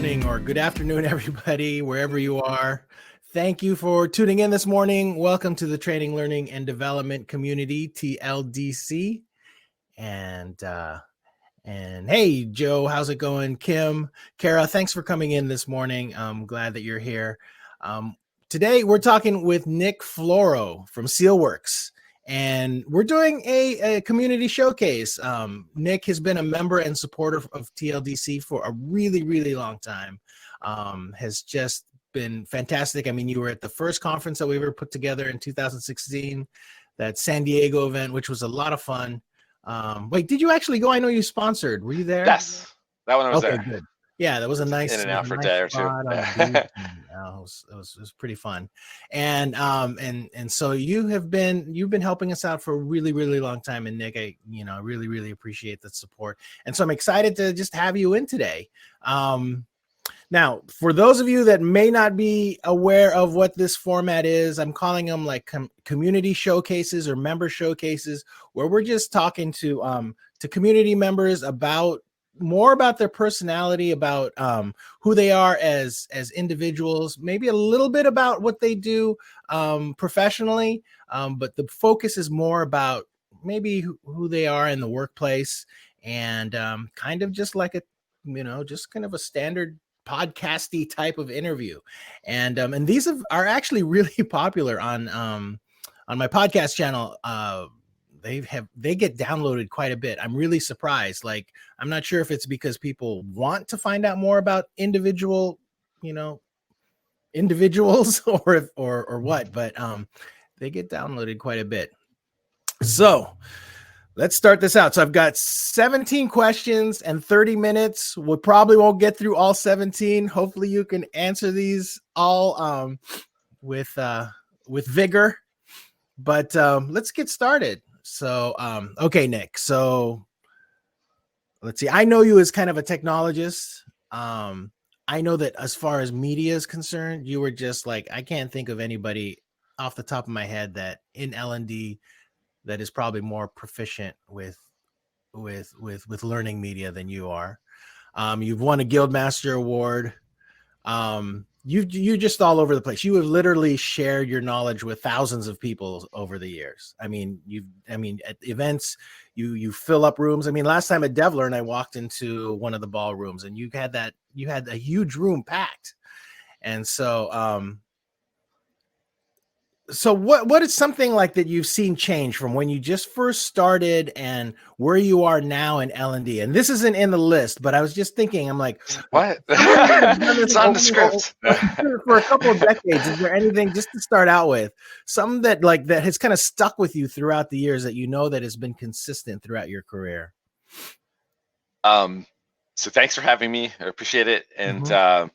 morning or good afternoon, everybody, wherever you are. Thank you for tuning in this morning. Welcome to the Training, Learning, and Development Community, TLDC. And hey, Joe, how's it going? Kim, Kara, thanks for coming in this morning. I'm glad that you're here. Today, we're talking with Nick Floro from SealWorks. And we're doing a community showcase. Nick has been a member and supporter of TLDC for a really, really long time. Has just been fantastic. I mean, you were at the first conference that we ever put together in 2016, that San Diego event, which was a lot of fun. Wait, did you actually go? I know you sponsored. Were you there? Yes, that one I was there. Good. Yeah, that was a nice in and out for a nice day or two. It was pretty fun, and so you've been helping us out for a really, really long time. And Nick, I really, really appreciate the support, and so I'm excited to just have you in today. Now, for those of you that may not be aware of what this format is, I'm calling them like community showcases or member showcases, where we're just talking to community members about more about their personality, about who they are as individuals, maybe a little bit about what they do professionally, but the focus is more about maybe who they are in the workplace, and kind of just like just kind of a standard podcasty type of interview. And these are actually really popular on my podcast channel. They get downloaded quite a bit. I'm really surprised. Like, I'm not sure if it's because people want to find out more about individuals or what, but they get downloaded quite a bit. So let's start this out. So I've got 17 questions and 30 minutes. We probably won't get through all 17. Hopefully you can answer these all with vigor, but let's get started. So, okay, Nick, so let's see. I know you as kind of a technologist. I know that as far as media is concerned, you were just like, I can't think of anybody off the top of my head that in L&D that is probably more proficient with learning media than you are. You've won a Guildmaster award. You just all over the place. You have literally shared your knowledge with thousands of people over the years. I mean, at events, you fill up rooms. I mean, last time at DevLearn, I walked into one of the ballrooms and you had a huge room packed. And so, so what is something like that you've seen change from when you just first started and where you are now in L&D? And this isn't in the list, but I was just thinking, I'm like, what? It's on the script. For a couple of decades, is there anything, just to start out with, something that has kind of stuck with you throughout the years that that has been consistent throughout your career? So thanks for having me. I appreciate it. And something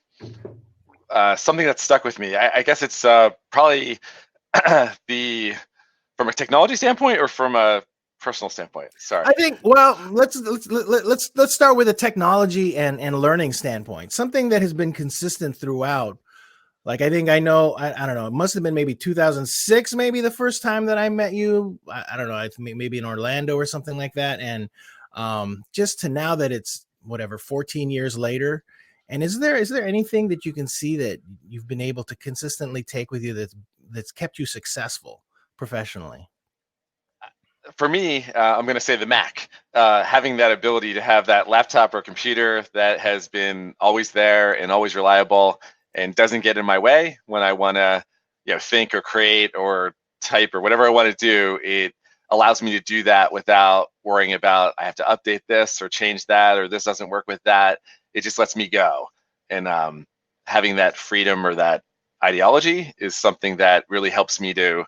that stuck with me, I guess it's probably from a technology standpoint or from a personal standpoint. Sorry. I think, well, let's start with a technology and learning standpoint. Something that has been consistent throughout. Like, I think I don't know, it must have been maybe 2006, maybe the first time that I met you. I don't know, I think maybe in Orlando or something like that. And just to now that it's 14 years later. And is there anything that you can see that you've been able to consistently take with you that's kept you successful professionally? For me, I'm going to say the Mac. Having that ability to have that laptop or computer that has been always there and always reliable and doesn't get in my way when I want to think or create or type or whatever I want to do, it allows me to do that without worrying about I have to update this or change that or this doesn't work with that. It just lets me go. And having that freedom or that ideology is something that really helps me to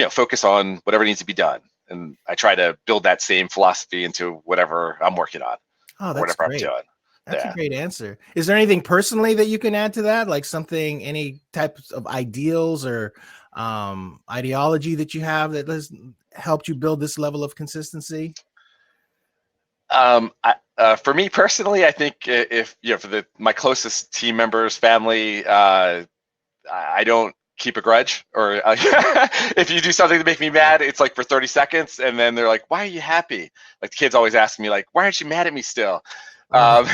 focus on whatever needs to be done. And I try to build that same philosophy into whatever I'm working on. Oh, that's great. That's a great answer. Is there anything personally that you can add to that? Like any types of ideals or ideology that you have that has helped you build this level of consistency? For me personally, I think if for my closest team members, family, I don't keep a grudge, or if you do something to make me mad, it's like for 30 seconds, and then they're like, "Why are you happy?" Like the kids always ask me, like, "Why aren't you mad at me still?" Um,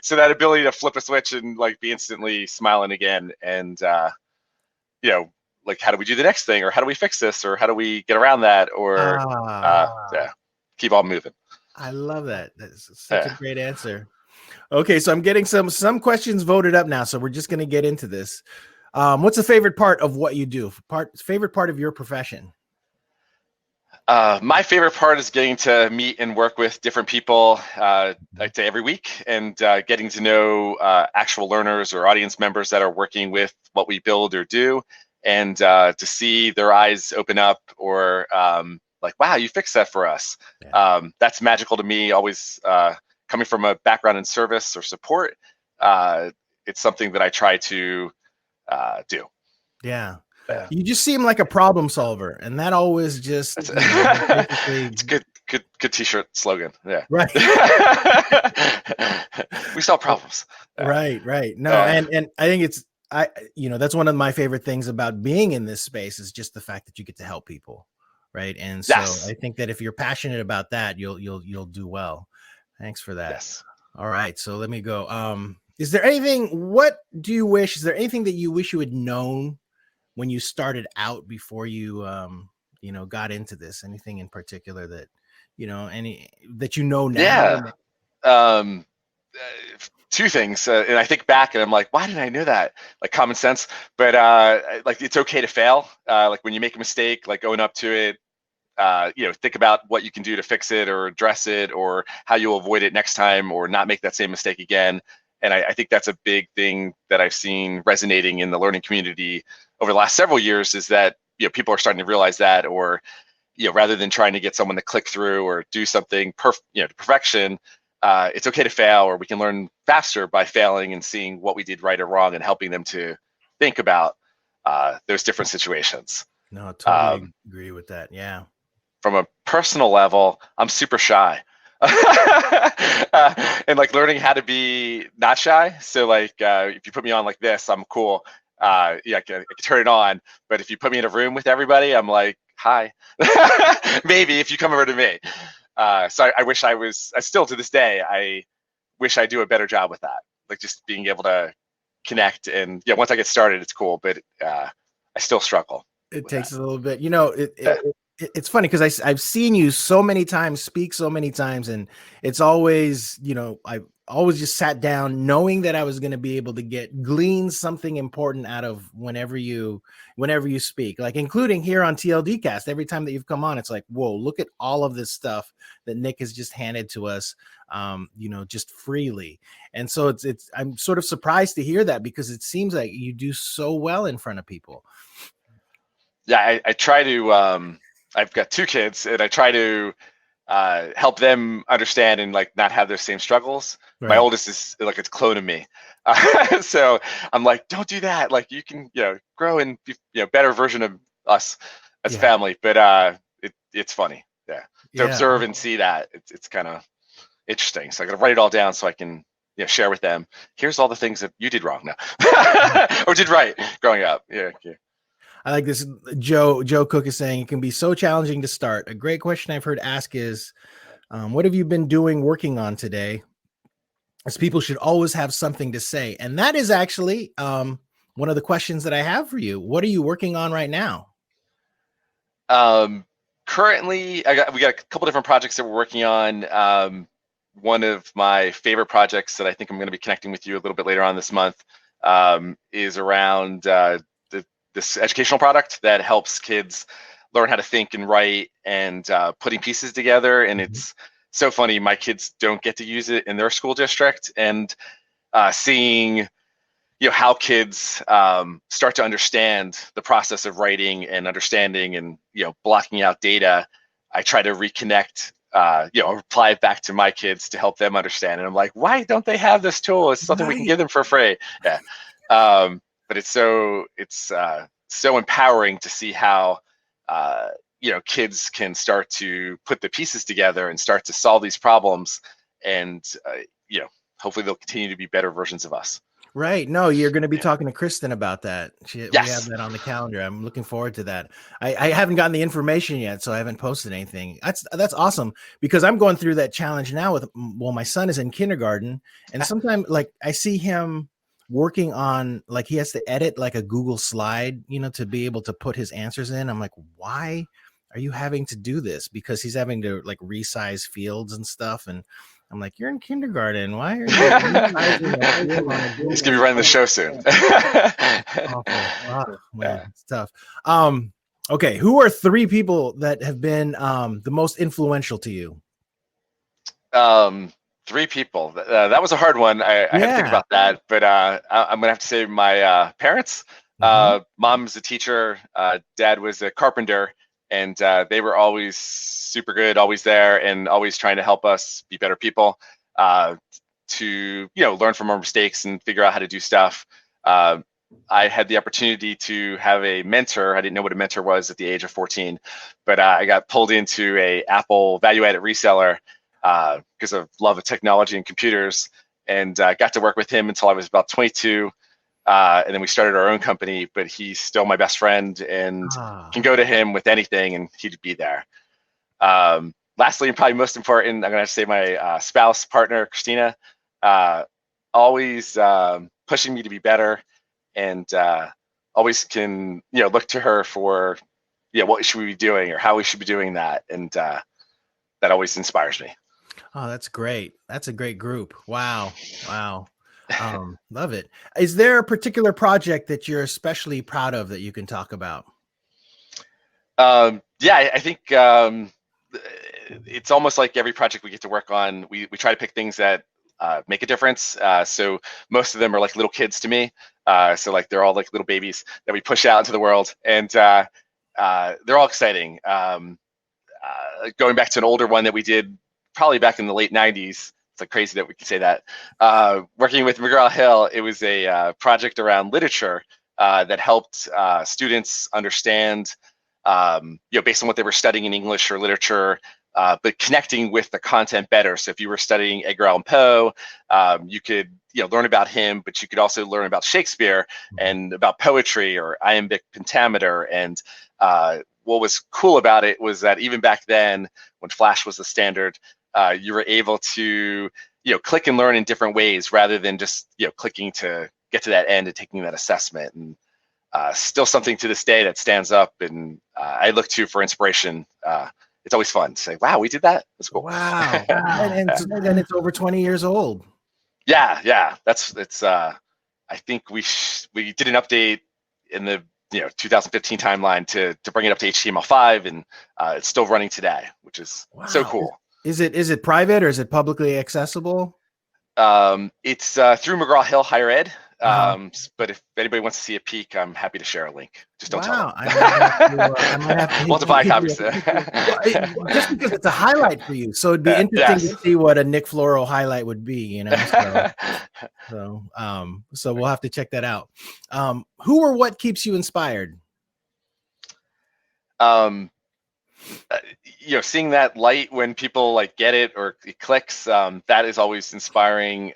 so that ability to flip a switch and like be instantly smiling again, and you know, like how do we do the next thing, or how do we fix this, or how do we get around that, or yeah, keep on moving. I love that. That's such a Yeah. great answer. Okay, so I'm getting some questions voted up now, so we're just going to get into this. What's the favorite part of what you do? Favorite part of your profession? My favorite part is getting to meet and work with different people, I'd say every week, and getting to know actual learners or audience members that are working with what we build or do, and to see their eyes open up, or like, wow, you fixed that for us. Yeah. That's magical to me. Always coming from a background in service or support, it's something that I try to do. Yeah. Yeah. You just seem like a problem solver, and that always just It's a good t-shirt slogan. Yeah. Right. We solve problems. Right. No, and I think that's one of my favorite things about being in this space is just the fact that you get to help people. Right. And so yes. I think that if you're passionate about that, you'll do well. Thanks for that. Yes. All right. So let me go. Is there anything that you wish you had known when you started out before you got into this? Anything in particular that now? Yeah. Two things, and I think back and I'm like, why didn't I know that? Like common sense, but like it's okay to fail. Like when you make a mistake, like going up to it, think about what you can do to fix it or address it, or how you'll avoid it next time, or not make that same mistake again. And I think that's a big thing that I've seen resonating in the learning community over the last several years, is that people are starting to realize that, or rather than trying to get someone to click through or do something to perfection, it's okay to fail, or we can learn faster by failing and seeing what we did right or wrong, and helping them to think about those different situations. No, totally agree with that. Yeah. From a personal level, I'm super shy. And like learning how to be not shy. So like if you put me on like this, I'm cool. I can turn it on. But if you put me in a room with everybody, I'm like, hi. Maybe if you come over to me. So I wish I still to this day, I wish I do a better job with that. Like just being able to connect, and once I get started, it's cool, but I still struggle. It takes a little bit, it's funny because I've seen you so many times speak so many times, and it's always, I've always just sat down knowing that I was going to be able to glean something important out of whenever you speak, like including here on TLD Cast. Every time that you've come on, it's like, whoa, look at all of this stuff that Nick has just handed to us, just freely. And so I'm sort of surprised to hear that, because it seems like you do so well in front of people. Yeah, I try to, I've got 2 kids, and I try to help them understand and like not have those same struggles. Right. My oldest is like a clone of me. So I'm like, don't do that. Like you can, grow and be, better version of us as family. But it's funny. Yeah. To observe and see that, it's kind of interesting. So I got to write it all down so I can, share with them. Here's all the things that you did wrong now or did right growing up. Yeah. I like this. Joe Cook is saying it can be so challenging to start. A great question I've heard asked is, what have you been working on today? As people should always have something to say. And that is actually one of the questions that I have for you. What are you working on right now? Currently, we got a couple different projects that we're working on. One of my favorite projects that I think I'm going to be connecting with you a little bit later on this month is around this educational product that helps kids learn how to think and write, and putting pieces together. And it's so funny. My kids don't get to use it in their school district, and seeing how kids start to understand the process of writing and understanding and blocking out data. I try to reconnect, reply back to my kids to help them understand. And I'm like, why don't they have this tool? It's something we can give them for free. Yeah. But it's so empowering to see how kids can start to put the pieces together and start to solve these problems, and hopefully they'll continue to be better versions of us. Right. No, you're going to be talking to Kristen about that. We have Yes. that on the calendar. I'm looking forward to that. I haven't gotten the information yet, so I haven't posted anything. That's awesome because I'm going through that challenge now with, well, my son is in kindergarten, and sometimes like I see him working on, like, he has to edit like a Google slide, to be able to put his answers in. I'm like, why are you having to do this? Because he's having to like resize fields and stuff, and I'm like, you're in kindergarten. Why are you resizing a field on a He's Google? gonna be running the show soon. Awful. Oh, man, Yeah. it's tough. Okay, who are three people that have been the most influential to you? Three people. That was a hard one. I had to think Yeah. about that, but I'm gonna have to say my parents. Hmm. Mom's a teacher. Dad was a carpenter, and they were always super good, always there, and always trying to help us be better people. To learn from our mistakes and figure out how to do stuff. I had the opportunity to have a mentor. I didn't know what a mentor was at the age of 14, but I got pulled into a Apple value-added reseller because of love of technology and computers, and got to work with him until I was about 22. And then we started our own company, but he's still my best friend and Ah. can go to him with anything and he'd be there. Lastly, and probably most important, I'm going to say my spouse, partner, Christina, uh, always pushing me to be better, and always can look to her for what should we be doing or how we should be doing that, and that always inspires me. Oh, that's great. That's a great group. Wow. Wow. Love it. Is there a particular project that you're especially proud of that you can talk about? Yeah, I think it's almost like every project we get to work on, we try to pick things that make a difference. So most of them are like little kids to me. So like they're all like little babies that we push out into the world, and they're all exciting. Going back to an older one that we did probably back in the late 90s. It's like crazy that we can say that. Working with McGraw-Hill, it was a project around literature that helped students understand, based on what they were studying in English or literature, but connecting with the content better. So if you were studying Edgar Allan Poe, you could learn about him, but you could also learn about Shakespeare and about poetry or iambic pentameter. And what was cool about it was that even back then, when Flash was the standard, you were able to click and learn in different ways rather than just clicking to get to that end and taking that assessment. And still something to this day that stands up, and I look to for inspiration. It's always fun to say, "Wow, we did that. That's cool." Wow. And it's over 20 years old. Yeah. It's. I think we did an update in the 2015 timeline to bring it up to HTML5, and it's still running today, which is so Wow. cool. Is it private or is it publicly accessible? It's through McGraw-Hill Higher Ed. Uh-huh. But if anybody wants to see a peek, I'm happy to share a link. Just don't tell them. Wow, I might have to Multiply give you copies. well, just because it's a highlight for you, so it'd be interesting Yes. to see what a Nick Floro highlight would be, So we'll have to check that out. Who or what keeps you inspired? um, Seeing that light when people like get it or it clicks, that is always inspiring.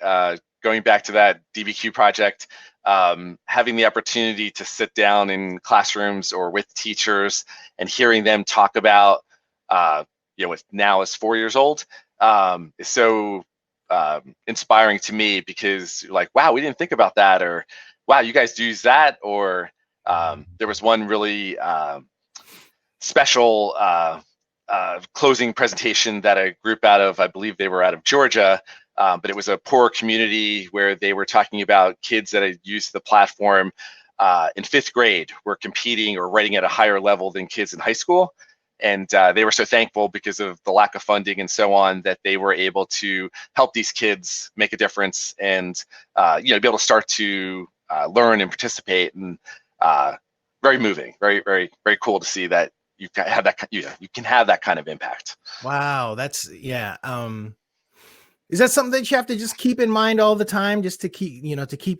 Going back to that DBQ project, having the opportunity to sit down in classrooms or with teachers and hearing them talk about, with now is 4 years old, is so inspiring to me, because you're like, wow, we didn't think about that, or wow, you guys do use that, or there was one really special closing presentation that a group out of, I believe they were out of Georgia, but it was a poor community where they were talking about kids that had used the platform in 5th grade were competing or writing at a higher level than kids in high school. And they were so thankful because of the lack of funding and so on, that they were able to help these kids make a difference and be able to start to learn and participate. And very moving, very, very, very cool to see that you can have that, you can have that kind of impact. Wow, that's yeah. Is that something that you have to just keep in mind all the time, just to keep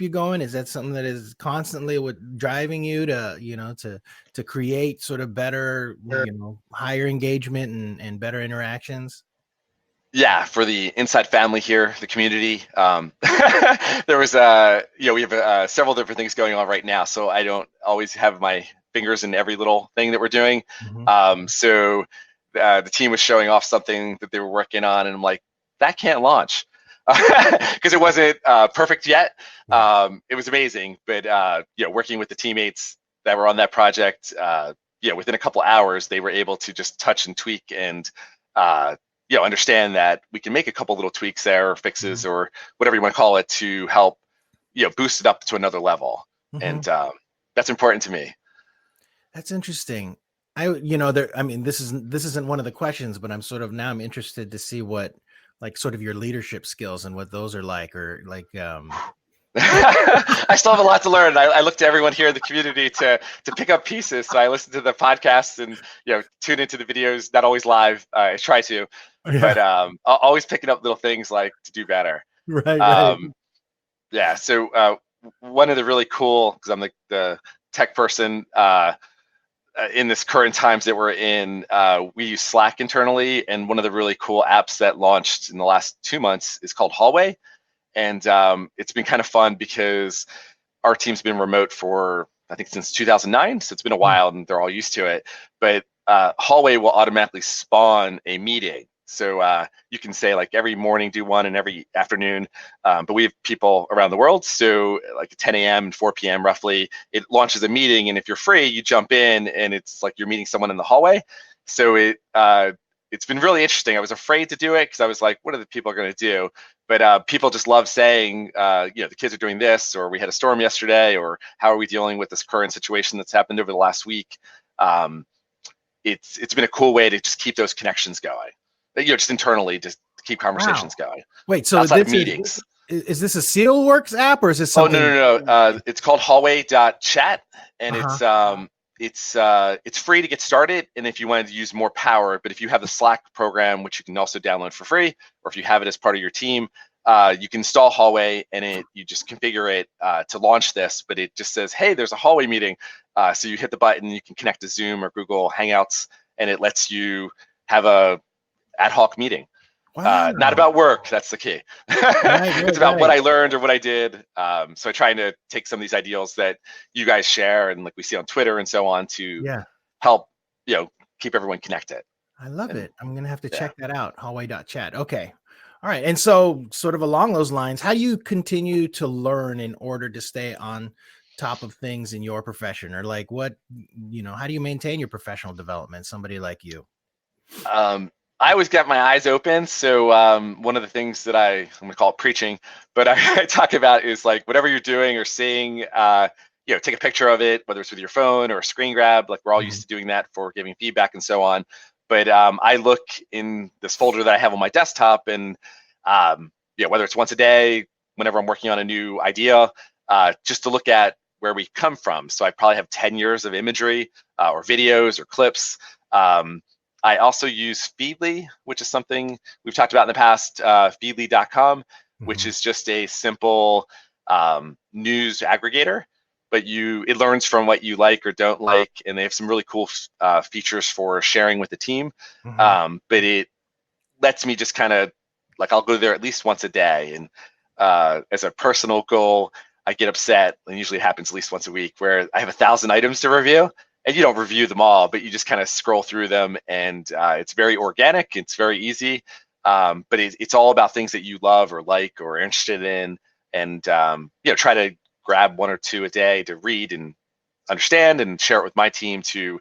you going? Is that something that is constantly driving you to create sort of better, higher engagement and better interactions? Yeah, for the inside family here, the community. There was, we have several different things going on right now, so I don't always have my fingers in every little thing that we're doing. So the team was showing off something that they were working on, and I'm like, that can't launch because it wasn't perfect yet. It was amazing, but working with the teammates that were on that project, within a couple hours, they were able to just touch and tweak and understand that we can make a couple little tweaks there, or fixes, or whatever you want to call it, to help boost it up to another level. And that's important to me. That's interesting. This isn't one of the questions, but I'm interested to see what, like, sort of your leadership skills and what those are like, or like I still have a lot to learn. I look to everyone here in the community to pick up pieces. So I listen to the podcasts and tune into the videos. Not always live. I try to, but always picking up little things like to do better. Right. Yeah. So one of the really cool, because I'm the tech person in this current times that we're in, we use Slack internally, and one of the really cool apps that launched in the last 2 months is called Hallway. And it's been kind of fun because our team's been remote for, I think, since 2009. So it's been a while and they're all used to it. But Hallway will automatically spawn a meeting. So you can say, like, every morning do one and every afternoon. But we have people around the world. So like at 10 a.m. and 4 p.m. roughly, it launches a meeting. And if you're free, you jump in and it's like you're meeting someone in the hallway. So it's been really interesting. I was afraid to do it because I was like, what are the people going to do? But people just love saying, the kids are doing this, or we had a storm yesterday, or how are we dealing with this current situation that's happened over the last week? It's been a cool way to just keep those connections going. Just internally, just keep conversations going. Wait, so outside of meetings. Is this a SealWorks app, or is this something? Oh, no. It's called hallway.chat, and it's free to get started, and if you wanted to use more power, but if you have the Slack program, which you can also download for free, or if you have it as part of your team, you can install Hallway, and you just configure it to launch this, but it just says, hey, there's a Hallway meeting. So you hit the button, you can connect to Zoom or Google Hangouts, and it lets you have a ad hoc meeting. Wow. Not about work, that's the key. It's about what I learned or what I did. So trying to take some of these ideals that you guys share and like we see on Twitter and so on to help keep everyone connected. I love it. I'm gonna have to check that out. Hallway.chat. Okay. All right. And so, sort of along those lines, how do you continue to learn in order to stay on top of things in your profession, or like what, how do you maintain your professional development? Somebody like you. I always get my eyes open. So one of the things that I'm going to call it preaching, but I talk about is like whatever you're doing or seeing, take a picture of it, whether it's with your phone or a screen grab. Like we're all used to doing that for giving feedback and so on. But I look in this folder that I have on my desktop, and whether it's once a day, whenever I'm working on a new idea, just to look at where we come from. So I probably have 10 years of imagery or videos or clips. I also use Feedly, which is something we've talked about in the past, feedly.com, which is just a simple news aggregator, but it learns from what you like or don't like, and they have some really cool features for sharing with the team. But it lets me just kind of, like, I'll go there at least once a day, and as a personal goal, I get upset, and usually it happens at least once a week, where I have 1,000 items to review. And you don't review them all, but you just kind of scroll through them, and it's very organic. It's very easy, but it's all about things that you love or like or are interested in, and try to grab one or two a day to read and understand, and share it with my team to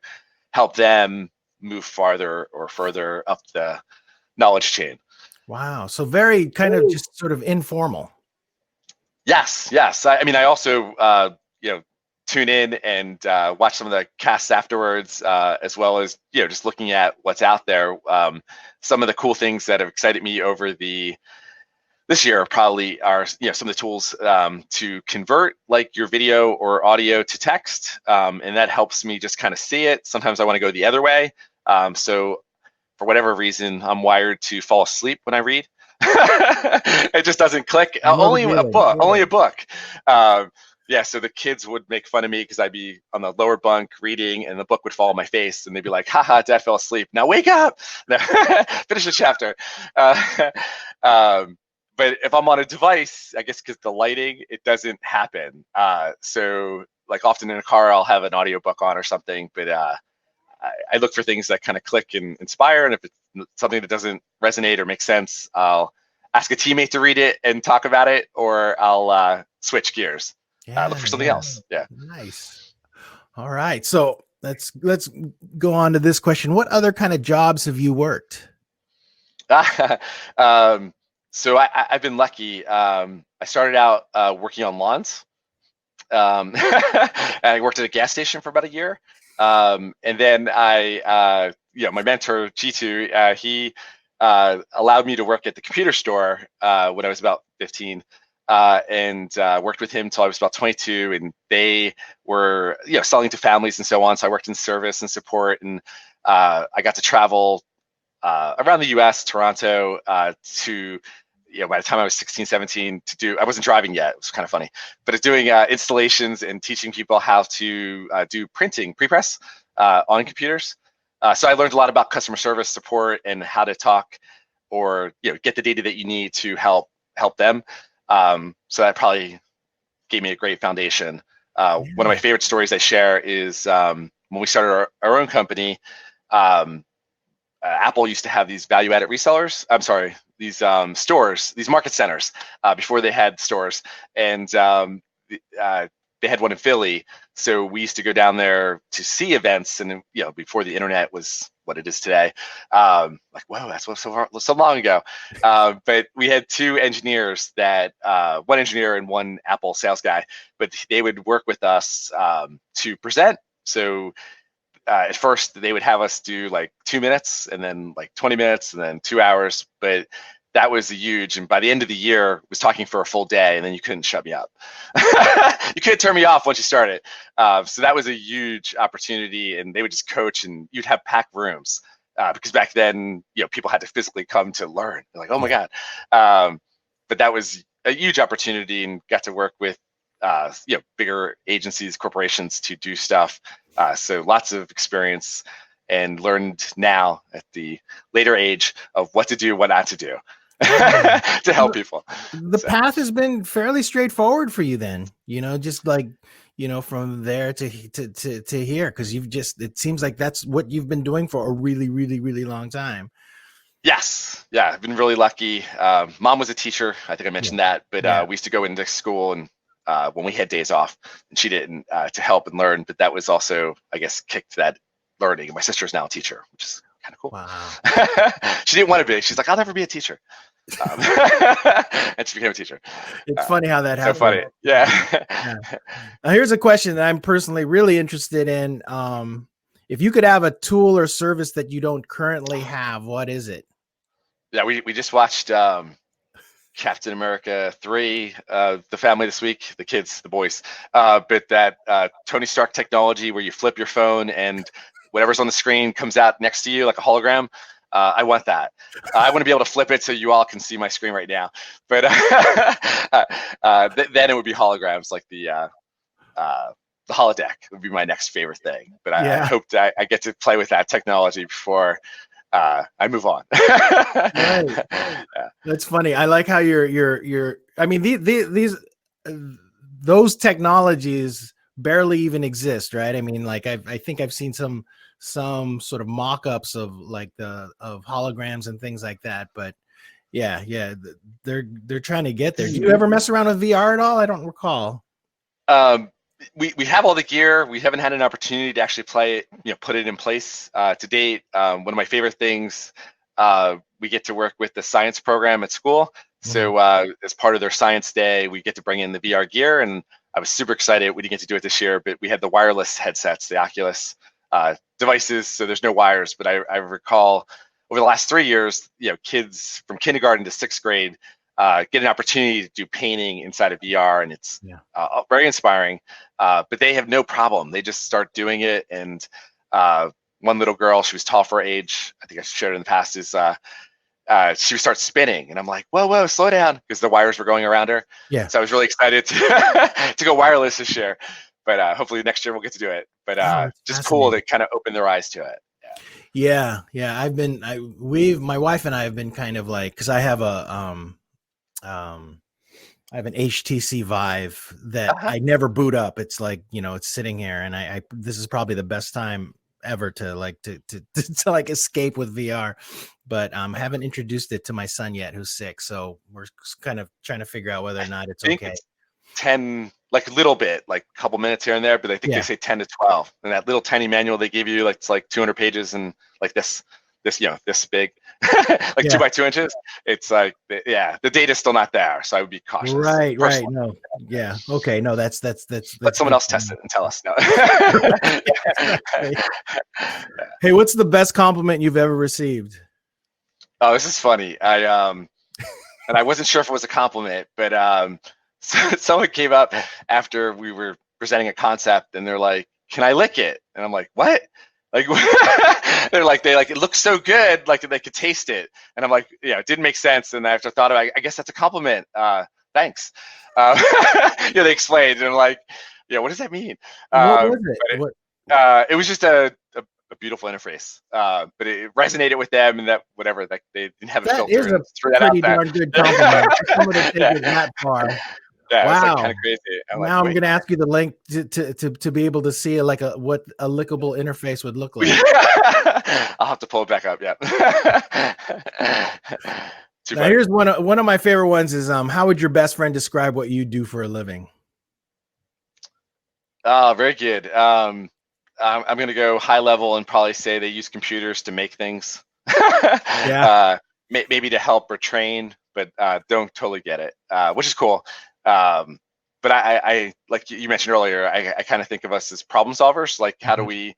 help them move farther or further up the knowledge chain. Wow, so very kind of just sort of informal. Yes. I also tune in and watch some of the casts afterwards, as well as just looking at what's out there. Some of the cool things that have excited me over this year probably are some of the tools to convert like your video or audio to text, and that helps me just kind of see it. Sometimes I want to go the other way, so for whatever reason I'm wired to fall asleep when I read. It just doesn't click. Only a book. Yeah, so the kids would make fun of me because I'd be on the lower bunk reading, and the book would fall on my face, and they'd be like, "Haha, Dad fell asleep. Now wake up! No, finish the chapter." Uh, um, but if I'm on a device, I guess because the lighting, it doesn't happen. So like often in a car, I'll have an audiobook on or something, but I look for things that kind of click and inspire, and if it's something that doesn't resonate or make sense, I'll ask a teammate to read it and talk about it, or I'll switch gears. Look for something else. Yeah. Nice. All right. So let's go on to this question. What other kind of jobs have you worked? So I've been lucky. I started out working on lawns. I worked at a gas station for about a year. And then my mentor, G2, he allowed me to work at the computer store when I was about 15. And worked with him till I was about 22, and they were, selling to families and so on. So I worked in service and support, and I got to travel around the U.S., Toronto, to, by the time I was 16, 17, I wasn't driving yet. It was kind of funny, but it's doing installations and teaching people how to do printing, pre-press on computers. So I learned a lot about customer service support and how to talk or, get the data that you need to help them. So that probably gave me a great foundation. One of my favorite stories I share is when we started our own company, Apple used to have these value-added resellers. I'm sorry, these stores, these market centers, before they had stores, and they had one in Philly. So we used to go down there to see events, and before the internet was what it is today. Like, whoa, that's so long ago. But we had two engineers one engineer and one Apple sales guy, but they would work with us to present. So at first they would have us do like 2 minutes, and then like 20 minutes, and then 2 hours. But that was huge. And by the end of the year, I was talking for a full day, and then you couldn't shut me up. You couldn't turn me off once you started. So that was a huge opportunity, and they would just coach, and you'd have packed rooms because back then, people had to physically come to learn. They're like, oh my God. But that was a huge opportunity, and got to work with bigger agencies, corporations to do stuff. So lots of experience, and learned now at the later age of what to do, what not to do. To help people. The path has been fairly straightforward for you then, just like, from there to here, because it seems like that's what you've been doing for a really, really, really long time. Yes. Yeah. I've been really lucky. Mom was a teacher. I think I mentioned that, but we used to go into school, and when we had days off, and she didn't, to help and learn, but that was also, I guess, kicked that learning. My sister is now a teacher, which is kind of cool. Wow. She didn't want to be. She's like, I'll never be a teacher. And she became a teacher. It's funny how that happened. So funny. Yeah. Now here's a question that I'm personally really interested in. If you could have a tool or service that you don't currently have, what is it? Yeah, we just watched Captain America 3, the family this week, the kids, the boys. But that Tony Stark technology where you flip your phone and whatever's on the screen comes out next to you like a hologram. I want that. I want to be able to flip it so you all can see my screen right now. But then it would be holograms, like the holodeck would be my next favorite thing. But I hope that I get to play with that technology before I move on. Right. Yeah. That's funny. I like how you're. I mean, those technologies barely even exist, right? I mean, like I think I've seen some sort of mock-ups of of holograms and things like that, but yeah, they're trying to get there. Do you ever mess around with VR at all? I don't recall. We have all the gear. We haven't had an opportunity to actually play it, put it in place to date. One of my favorite things, we get to work with the science program at school. So as part of their science day, we get to bring in the VR gear, and I was super excited. We didn't get to do it this year, but we had the wireless headsets, the Oculus devices. So there's no wires, but I recall over the last 3 years, kids from kindergarten to 6th grade get an opportunity to do painting inside of VR, and it's very inspiring. But they have no problem. They just start doing it. And one little girl, she was tall for her age, I think I shared in the past, is she would start spinning, and I'm like, whoa, slow down, because the wires were going around her. Yeah. So I was really excited to to go wireless this year, but hopefully next year we'll get to do it. But Oh, just cool to kind of open their eyes to it. Yeah. My wife and I have been kind of like, because I have I have an HTC Vive that I never boot up. It's like, it's sitting here, and this is probably the best time ever to like to like escape with VR, but I haven't introduced it to my son yet, who's 6. So we're kind of trying to figure out whether or not it's okay. It's 10, like a little bit, like a couple minutes here and there, but I think they say 10 to 12. And that little tiny manual they give you, like it's like 200 pages and like this big, like 2 by 2 inches. It's like, the data's still not there, so I would be cautious. Right. No. Yeah. Okay. No, that's Let someone else test it and tell us. No. Hey, what's the best compliment you've ever received? Oh, this is funny. And I wasn't sure if it was a compliment, but someone came up after we were presenting a concept, and they're like, "Can I lick it?" And I'm like, "What?" Like, they're like, it looks so good, like they could taste it. And I'm like, it didn't make sense. And after I thought about it, I guess that's a compliment. Thanks. They explained, and I'm like, what does that mean? What was it? It was just a beautiful interface, but it resonated with them, and that whatever, like they didn't have a filter. That is a pretty darn good compliment. Someone to take it that far. Yeah, wow, it's like kind of crazy. Now I'm going to ask you the link to be able to see what a lickable interface would look like. I'll have to pull it back up. Yeah. Now, here's one of my favorite ones is how would your best friend describe what you do for a living? Oh, very good. I'm going to go high level and probably say they use computers to make things. Maybe to help or train, but don't totally get it, which is cool. But I like you mentioned earlier, I kind of think of us as problem solvers. Like, how do we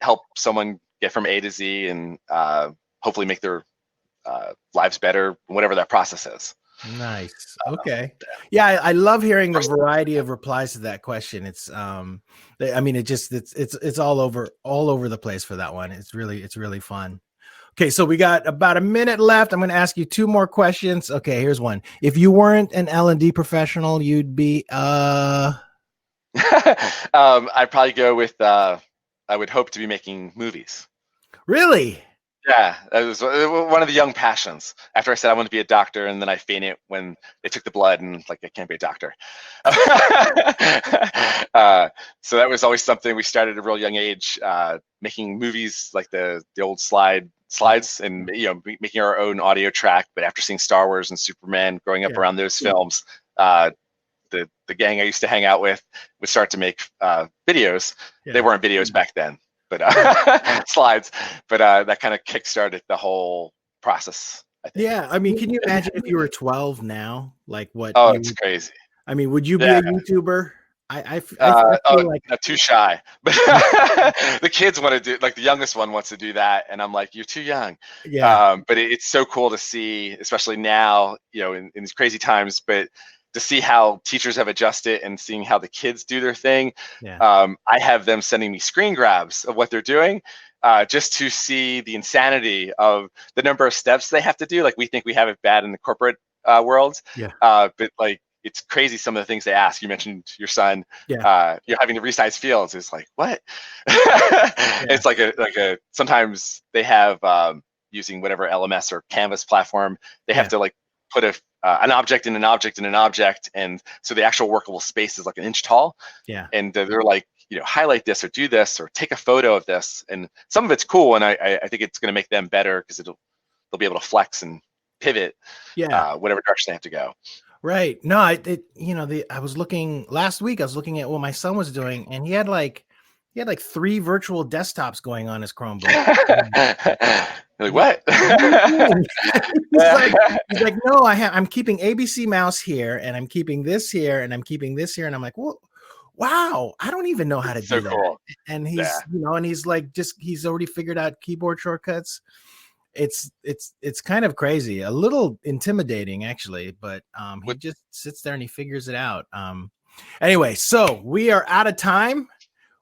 help someone get from A to Z and hopefully make their lives better, whatever that process is. Nice. Okay. Yeah, I love hearing the variety of replies to that question. It's it's all over the place for that one. It's really fun. Okay, so we got about a minute left. I'm going to ask you 2 more questions. Okay, here's one. If you weren't an L&D professional, you'd be I'd probably go with I would hope to be making movies. Really? Yeah, that was one of the young passions. After I said I wanted to be a doctor, and then I fainted when they took the blood, and like, I can't be a doctor. So that was always something we started at a real young age, making movies like the old slides, and making our own audio track. But after seeing Star Wars and Superman, growing up around those films, the gang I used to hang out with would start to make videos. They weren't videos back then, but slides. But that kind of kickstarted the whole process, I think. Yeah, I mean, can you imagine if you were 12 now? Like what? Oh, it's crazy. I mean, would you be a YouTuber? I feel like not too shy, but the kids want to do, like the youngest one wants to do that, and I'm like, you're too young. But it's so cool to see, especially now, in these crazy times, but to see how teachers have adjusted and seeing how the kids do their thing. I have them sending me screen grabs of what they're doing, just to see the insanity of the number of steps they have to do. Like, we think we have it bad in the corporate world, but like, it's crazy some of the things they ask. You mentioned your son, you're having to resize fields. It's like, what? It's like a sometimes they have using whatever LMS or Canvas platform, they have to like put an object in an object in an object, and so the actual workable space is like an inch tall. And they're like, highlight this or do this or take a photo of this, and some of it's cool, and I think it's going to make them better because they'll be able to flex and pivot whatever direction they have to go. Right. No, I was looking last week. I was looking at what my son was doing, and he had like 3 virtual desktops going on his Chromebook. Like, what? he's like, no, I'm keeping ABC mouse here, and I'm keeping this here, and I'm keeping this here, and I'm like, well, wow, I don't even know how to do that. Cool. And he's and he's like, he's already figured out keyboard shortcuts. It's kind of crazy, a little intimidating actually, but he just sits there and he figures it out. Anyway, so we are out of time.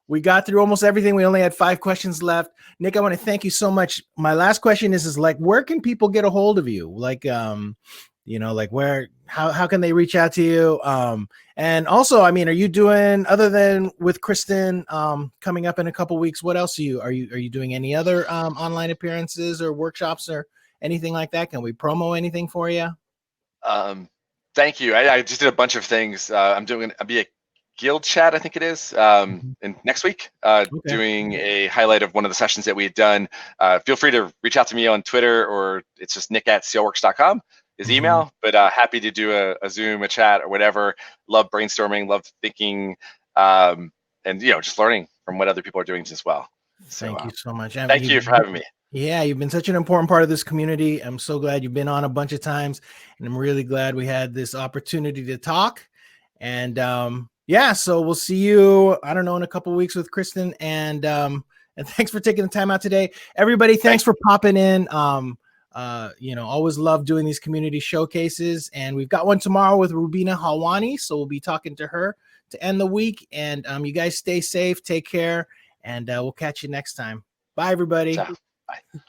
We got through almost everything. We only had 5 questions left. Nick, I want to thank you so much. My last question is like, where can people get a hold of you? Like, like how can they reach out to you? And also, I mean, are you doing, other than with Kristen coming up in a couple weeks, what else are you doing any other online appearances or workshops or anything like that? Can we promo anything for you? Thank you. I just did a bunch of things. I'll be a Guild chat, I think it is, in next week, doing a highlight of one of the sessions that we had done. Feel free to reach out to me on Twitter, or it's just nick@sealworks.com is email, but happy to do a Zoom, a chat, or whatever. Love brainstorming, love thinking, and just learning from what other people are doing as well. Thank you so much. Thank you for having me. Yeah, you've been such an important part of this community. I'm so glad you've been on a bunch of times, and I'm really glad we had this opportunity to talk. And yeah, so we'll see you, I don't know, in a couple of weeks with Kristen. And thanks for taking the time out today. Everybody, thanks for popping in. Always love doing these community showcases. And we've got one tomorrow with Rubina Halwani. So we'll be talking to her to end the week. And you guys stay safe, take care, and we'll catch you next time. Bye, everybody. Ciao. Bye.